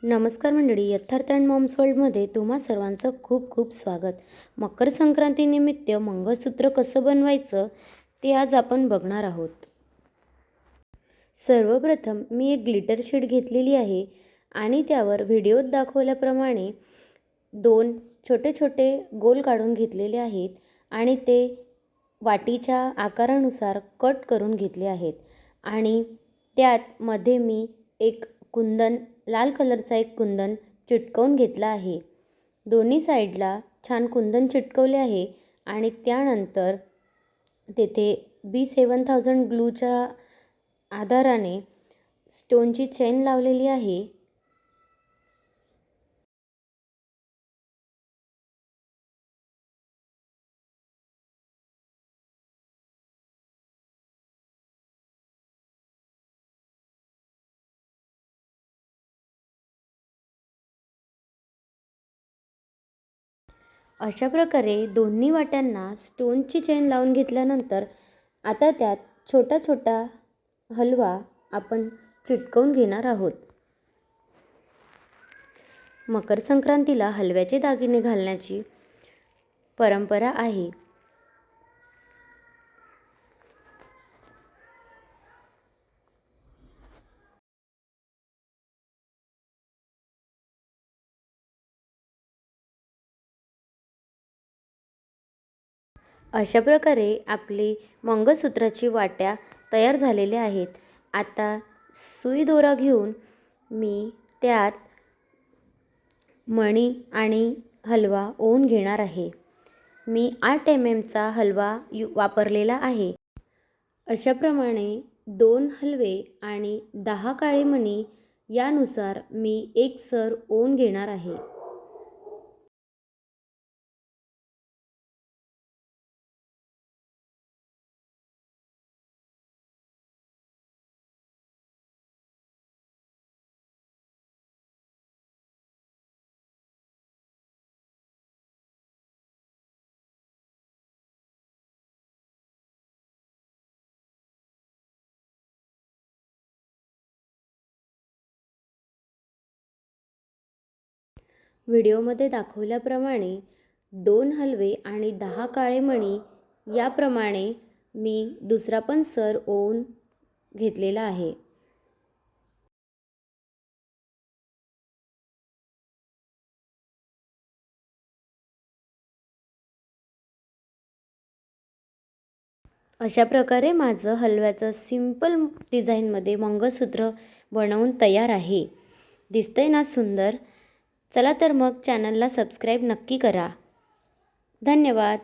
नमस्कार मंडळी, यथार्थ अँड मॉम्स वर्ल्डमध्ये तुम्हा सर्वांचं खूप खूप स्वागत. मकर संक्रांतीनिमित्त मंगळसूत्र कसं बनवायचं ते आज आपण बघणार आहोत. सर्वप्रथम मी एक ग्लिटर शीट घेतलेली आहे आणि त्यावर व्हिडिओत दाखवल्याप्रमाणे 2 छोटे छोटे गोल काढून घेतलेले आहेत आणि ते वाटीच्या आकारानुसार कट करून घेतले आहेत. आणि त्यात मध्ये मी एक कुंदन, लाल कलरचा एक कुंदन चिटकवून घेतला आहे. दोन्ही साईडला छान कुंदन चिटकवले आहे आणि त्यानंतर तेथे B7000 ग्लूच्या आधाराने स्टोनची चेन लावलेली आहे. अशा प्रकारे दोन्ही वाट्यांना स्टोनची चेन लावून घेतल्यानंतर आता त्यात छोटा छोटा हलवा आपण चिटकवून घेणार आहोत. मकर संक्रांतीला हलव्याचे दागिने घालण्याची परंपरा आहे. अशा प्रकारे आपली मंगळसूत्राची वाट्या तयार झालेल्या आहेत. आता सुई दोरा घेऊन मी त्यात मणी आणि हलवा ओवून घेणार आहे. मी 8 mm हलवा वापरलेला आहे. अशाप्रमाणे 2 हलवे आणि 10 काळे मणी यानुसार मी एकसर ओवून घेणार आहे. व्हिडिओमध्ये दाखवल्याप्रमाणे 2 हलवे आणि 10 काळे मणी याप्रमाणे मी दुसरा पण सर ओवून घेतलेला आहे. अशा प्रकारे माझं हलव्याचं सिंपल डिझाईनमध्ये मंगळसूत्र बनवून तयार आहे. दिसतंय ना सुंदर? चला तर मग चॅनलला सबस्क्राईब नक्की करा. धन्यवाद.